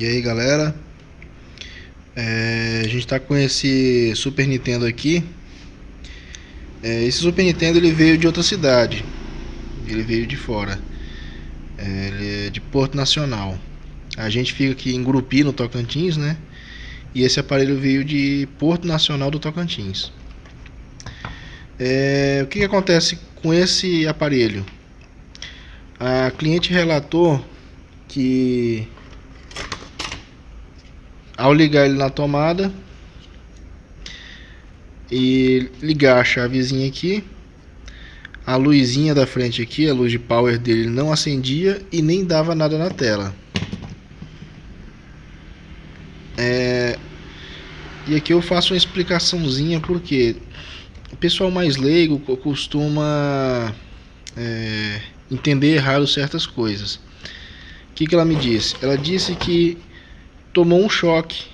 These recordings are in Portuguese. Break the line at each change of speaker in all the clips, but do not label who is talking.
E aí galera, a gente tá com esse Super Nintendo aqui. Esse Super Nintendo ele veio de outra cidade, ele veio de fora, ele é de Porto Nacional. A gente fica aqui em Gurupi, no Tocantins, né? E esse aparelho veio de Porto Nacional do Tocantins. O que acontece com esse aparelho? A cliente relatou que ao ligar ele na tomada e ligar a chavezinha aqui, a luzinha da frente aqui, a luz de power dele não acendia e nem dava nada na tela. E aqui eu faço uma explicaçãozinha porque o pessoal mais leigo costuma entender errado certas coisas. O que ela me disse? Ela disse que tomou um choque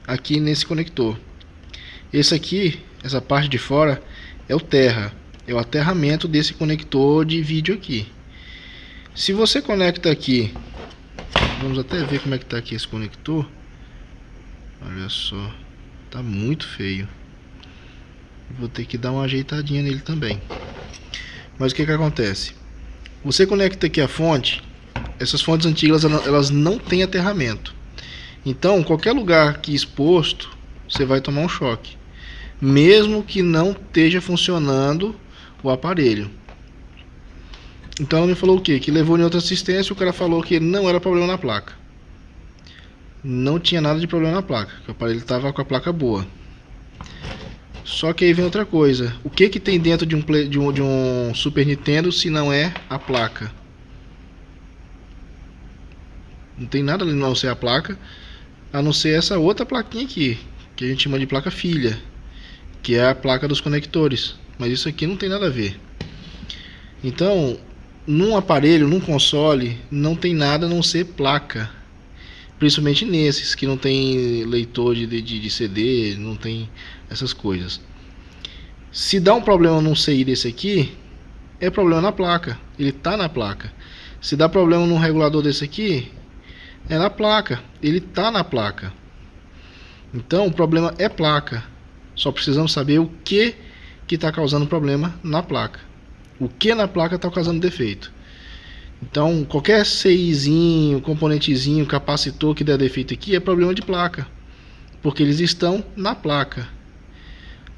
aqui nesse conector. Esse aqui, essa parte de fora, é o terra. É o aterramento desse conector de vídeo aqui. Se você conecta aqui, vamos até ver como é que está aqui esse conector. Olha só, tá muito feio. Vou ter que dar uma ajeitadinha nele também. Mas o que acontece? Você conecta aqui a fonte. Essas fontes antigas elas não têm aterramento. Então qualquer lugar aqui exposto, você vai tomar um choque, mesmo que não esteja funcionando o aparelho. Então ela me falou o quê? Que levou em outra assistência. O cara falou que não era problema na placa, não tinha nada de problema na placa, que o aparelho estava com a placa boa. Só que aí vem outra coisa. O que tem dentro de um Super Nintendo se não é a placa? Não tem nada ali não ser a placa, a não ser essa outra plaquinha aqui, que a gente chama de placa filha, que é a placa dos conectores. Mas isso aqui não tem nada a ver. Então, num aparelho, num console, não tem nada a não ser placa. Principalmente nesses que não tem leitor de CD, não tem essas coisas. Se dá um problema num CI desse aqui, é problema na placa, ele está na placa. Se dá problema num regulador desse aqui, é na placa, ele está na placa. Então o problema é placa. Só precisamos saber o que está causando problema na placa. O que na placa está causando defeito. Então qualquer CIzinho, componentezinho, capacitor que der defeito aqui é problema de placa, porque eles estão na placa.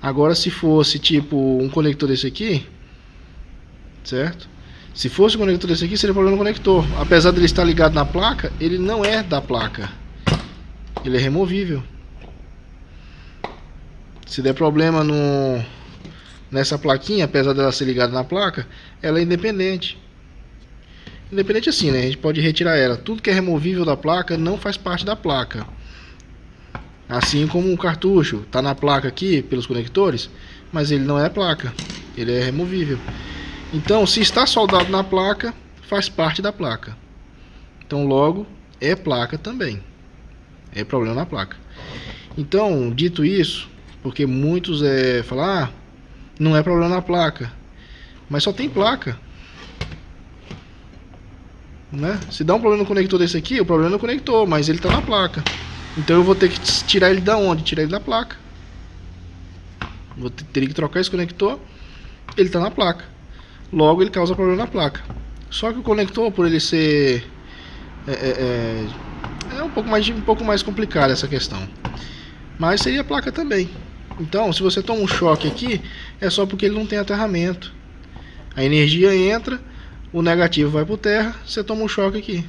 Agora se fosse tipo um conector desse aqui, certo? Se fosse um conector desse aqui, seria problema no conector. Apesar de ele estar ligado na placa, ele não é da placa, ele é removível. Se der problema nessa plaquinha, apesar dela ser ligada na placa, ela é independente. Independente assim, né? A gente pode retirar ela. Tudo que é removível da placa não faz parte da placa. Assim como o cartucho está na placa aqui pelos conectores, mas ele não é placa, ele é removível. Então, se está soldado na placa, faz parte da placa. Então, logo, é placa também. É problema na placa. Então, dito isso, porque muitos falam, não é problema na placa, mas só tem placa, né? Se dá um problema no conector desse aqui, o problema é no conector, mas ele está na placa. Então eu vou ter que tirar ele da onde? Tirar ele da placa. Teria que trocar esse conector. Ele está na placa. Logo ele causa problema na placa. Só que o conector, por ele ser um pouco mais complicado essa questão. Mas seria a placa também. Então se você toma um choque aqui, é só porque ele não tem aterramento. A energia entra, o negativo vai para o terra, você toma um choque aqui.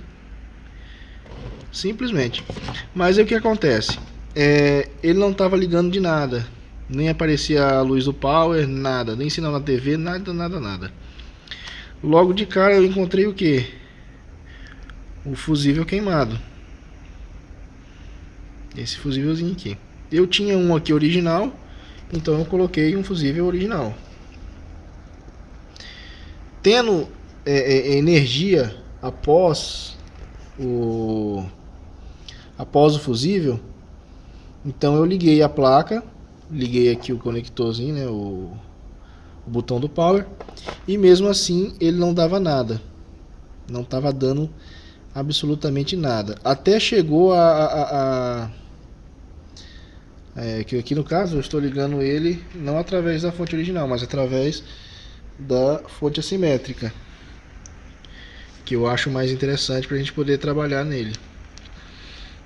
Simplesmente. Mas aí o que acontece? Ele não estava ligando de nada. Nem aparecia a luz do power, nada. Nem sinal na TV, nada. Logo de cara eu encontrei o que? O fusível queimado. Esse fusívelzinho aqui. Eu tinha um aqui original, então eu coloquei um fusível original. Tendo energia após o fusível, então eu liguei a placa, liguei aqui o conectorzinho, né, o botão do power, e mesmo assim ele não dava nada, não estava dando absolutamente nada. Até chegou que aqui no caso eu estou ligando ele não através da fonte original, mas através da fonte assimétrica, que eu acho mais interessante para a gente poder trabalhar nele.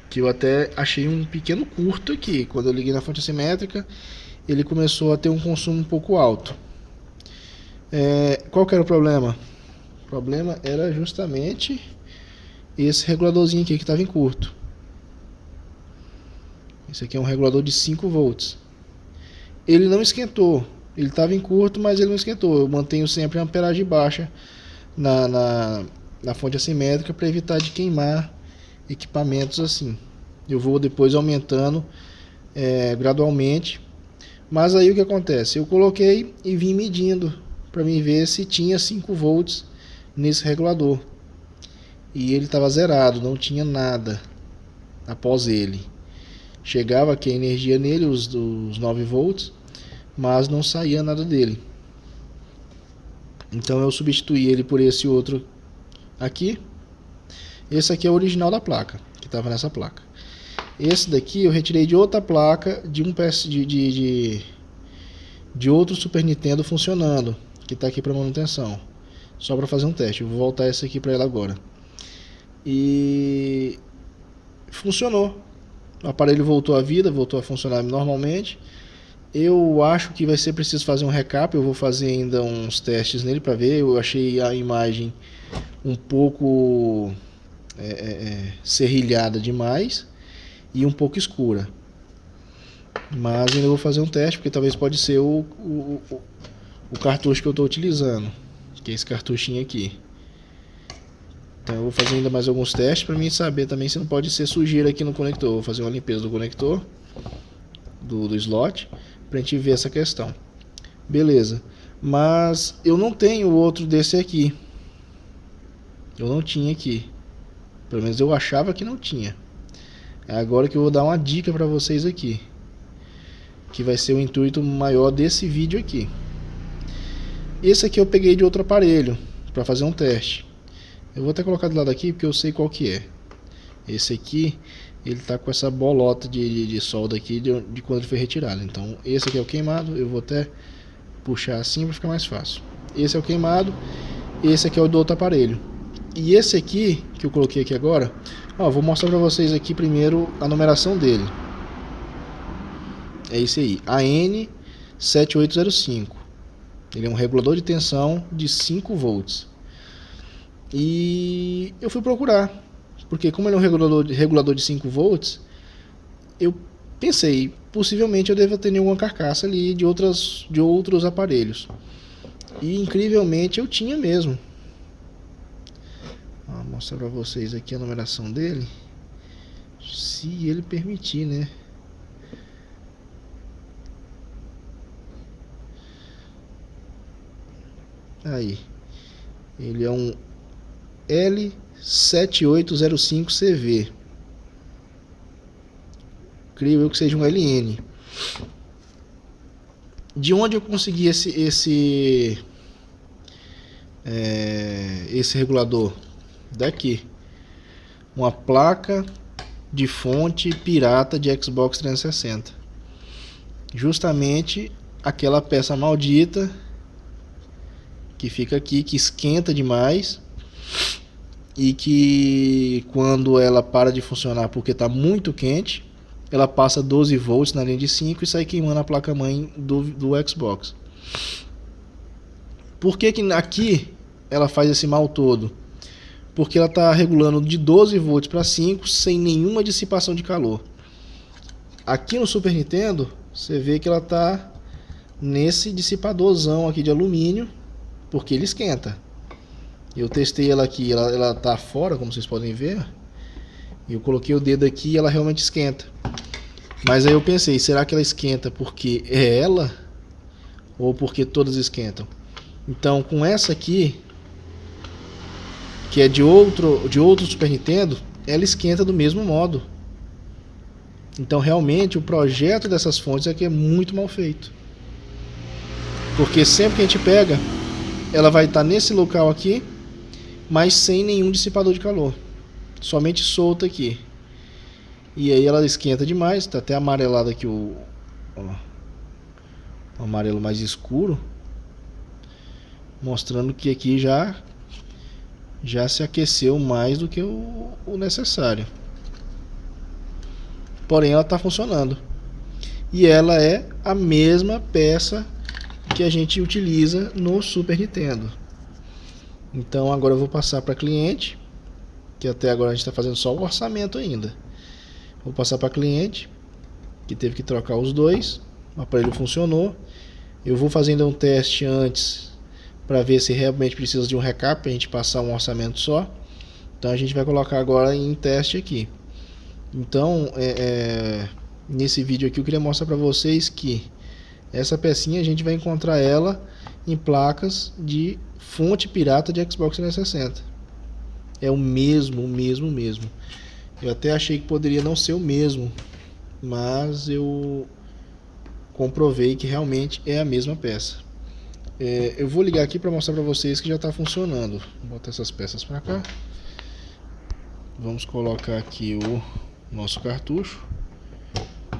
Que eu até achei um pequeno curto aqui. Quando eu liguei na fonte assimétrica, ele começou a ter um consumo um pouco alto. Qual que era o problema? O problema era justamente esse reguladorzinho aqui que estava em curto. Esse aqui é um regulador de 5 volts. Ele não esquentou. Ele estava em curto, mas ele não esquentou. Eu mantenho sempre a amperagem baixa na fonte assimétrica para evitar de queimar equipamentos assim. Eu vou depois aumentando gradualmente. Mas aí o que acontece? Eu coloquei e vim medindo para mim ver se tinha 5 volts nesse regulador. E ele estava zerado, não tinha nada após ele. Chegava aqui a energia nele, os 9 volts, mas não saía nada dele. Então eu substituí ele por esse outro aqui. Esse aqui é o original da placa, que estava nessa placa. Esse daqui eu retirei de outra placa, de um PS de outro Super Nintendo funcionando, que está aqui para manutenção, só para fazer um teste. Eu vou voltar esse aqui para ela agora. E funcionou. O aparelho voltou à vida, voltou a funcionar normalmente. Eu acho que vai ser preciso fazer um recap. Eu vou fazer ainda uns testes nele para ver. Eu achei a imagem um pouco serrilhada demais e um pouco escura. Mas ainda vou fazer um teste, porque talvez pode ser o cartucho que eu estou utilizando, que é esse cartuchinho aqui. Então eu vou fazer ainda mais alguns testes para mim saber também se não pode ser sujeira aqui no conector. Vou fazer uma limpeza do conector, do slot, para a gente ver essa questão. Beleza. Mas eu não tenho outro desse aqui. Eu não tinha aqui. Pelo menos eu achava que não tinha. É agora que eu vou dar uma dica para vocês aqui, que vai ser o intuito maior desse vídeo aqui. Esse aqui eu peguei de outro aparelho para fazer um teste. Eu vou até colocar do lado aqui porque eu sei qual que é. Esse aqui, ele tá com essa bolota de solda aqui de quando ele foi retirado. Então esse aqui é o queimado. Eu vou até puxar assim para ficar mais fácil. Esse é o queimado. Esse aqui é o do outro aparelho. E esse aqui que eu coloquei aqui agora, vou mostrar para vocês aqui primeiro a numeração dele. É esse aí, AN7805. Ele é um regulador de tensão de 5 volts. E eu fui procurar, porque como ele é um regulador de 5 volts, eu pensei, possivelmente eu devo ter alguma carcaça ali de outros aparelhos. E incrivelmente eu tinha mesmo. Vou mostrar para vocês aqui a numeração dele, se ele permitir, né? Aí, ele é um L7805CV. Creio eu que seja um LN. De onde eu consegui esse regulador? Daqui. Uma placa de fonte pirata de Xbox 360. Justamente aquela peça maldita que fica aqui, que esquenta demais e que quando ela para de funcionar porque está muito quente, ela passa 12 volts na linha de 5 e sai queimando a placa-mãe do Xbox. Por que aqui ela faz esse mal todo? Porque ela está regulando de 12 volts para 5 sem nenhuma dissipação de calor. Aqui no Super Nintendo você vê que ela está nesse dissipadorzão aqui de alumínio, porque ele esquenta. Eu testei ela aqui, ela tá fora, como vocês podem ver. Eu coloquei o dedo aqui e ela realmente esquenta. Mas aí eu pensei, será que ela esquenta porque é ela? Ou porque todas esquentam? Então com essa aqui, que é de outro Super Nintendo, ela esquenta do mesmo modo. Então realmente o projeto dessas fontes aqui é muito mal feito. Porque sempre que a gente pega, ela vai estar nesse local aqui, mas sem nenhum dissipador de calor. somente solta aqui. E aí ela esquenta demais, tá até amarelado aqui o amarelo mais escuro, mostrando que aqui já se aqueceu mais do que o necessário. Porém ela está funcionando. E ela é a mesma peça que a gente utiliza no Super Nintendo. Então agora eu vou passar para cliente, que até agora a gente está fazendo só o orçamento ainda. Vou passar para cliente, que teve que trocar os dois. O aparelho funcionou. Eu vou fazendo um teste antes para ver se realmente precisa de um recap, para a gente passar um orçamento só. Então a gente vai colocar agora em teste aqui. Então nesse vídeo aqui eu queria mostrar para vocês que essa pecinha a gente vai encontrar ela em placas de fonte pirata de Xbox 360. É o mesmo. Eu até achei que poderia não ser o mesmo, mas eu comprovei que realmente é a mesma peça. Eu vou ligar aqui para mostrar para vocês que já está funcionando. Vou botar essas peças para cá. Vamos colocar aqui o nosso cartucho.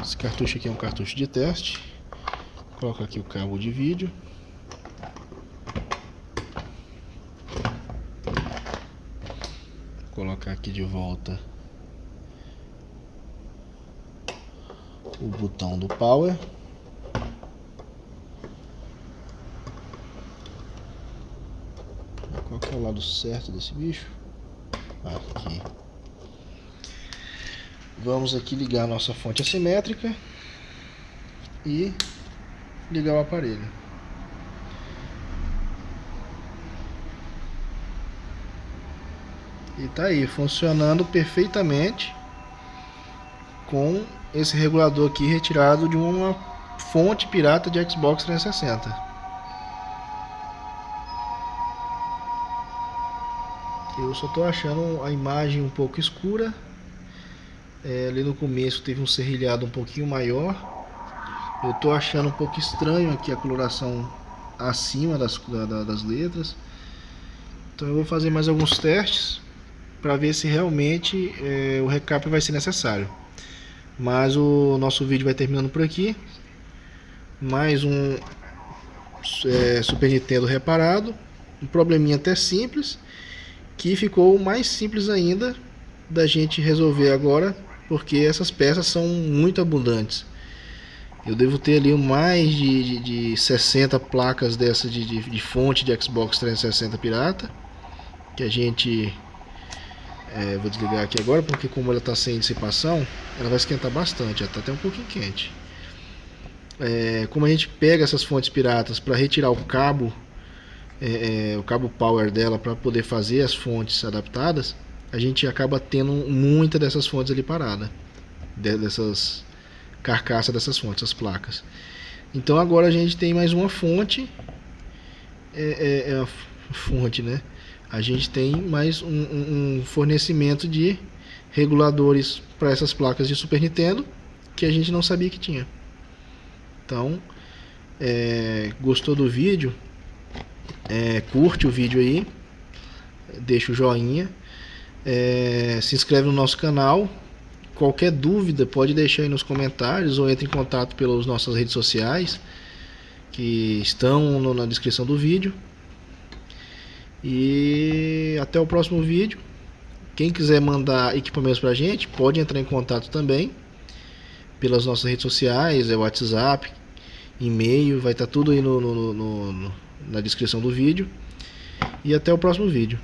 Esse cartucho aqui é um cartucho de teste. Vou colocar aqui o cabo de vídeo. Vou colocar aqui de volta o botão do power. Qual que é o lado certo desse bicho? Aqui. Vamos aqui ligar a nossa fonte assimétrica e ligar o aparelho. E tá aí, funcionando perfeitamente com esse regulador aqui retirado de uma fonte pirata de Xbox 360. Eu só tô achando a imagem um pouco escura. Ali no começo teve um serrilhado um pouquinho maior. Eu tô achando um pouco estranho aqui a coloração acima das letras. Então eu vou fazer mais alguns testes para ver se realmente o recap vai ser necessário. Mas o nosso vídeo vai terminando por aqui. Mais um Super Nintendo reparado. Um probleminha até simples, que ficou mais simples ainda da gente resolver agora, porque essas peças são muito abundantes. Eu devo ter ali mais de 60 placas dessas de fonte de Xbox 360 pirata, que a gente vou desligar aqui agora, porque como ela está sem dissipação, ela vai esquentar bastante, já está até um pouquinho quente. Como a gente pega essas fontes piratas para retirar o cabo power dela, para poder fazer as fontes adaptadas, a gente acaba tendo muita dessas fontes ali parada, dessas carcaças dessas fontes, as placas. Então agora a gente tem mais uma fonte, né? A gente tem mais um fornecimento de reguladores para essas placas de Super Nintendo que a gente não sabia que tinha. Então, gostou do vídeo? Curte o vídeo aí, deixa o joinha, se inscreve no nosso canal. Qualquer dúvida pode deixar aí nos comentários ou entre em contato pelas nossas redes sociais que estão na descrição do vídeo. E até o próximo vídeo. Quem quiser mandar equipamentos pra gente, pode entrar em contato também pelas nossas redes sociais, WhatsApp, e-mail, vai estar tudo aí na descrição do vídeo. E até o próximo vídeo.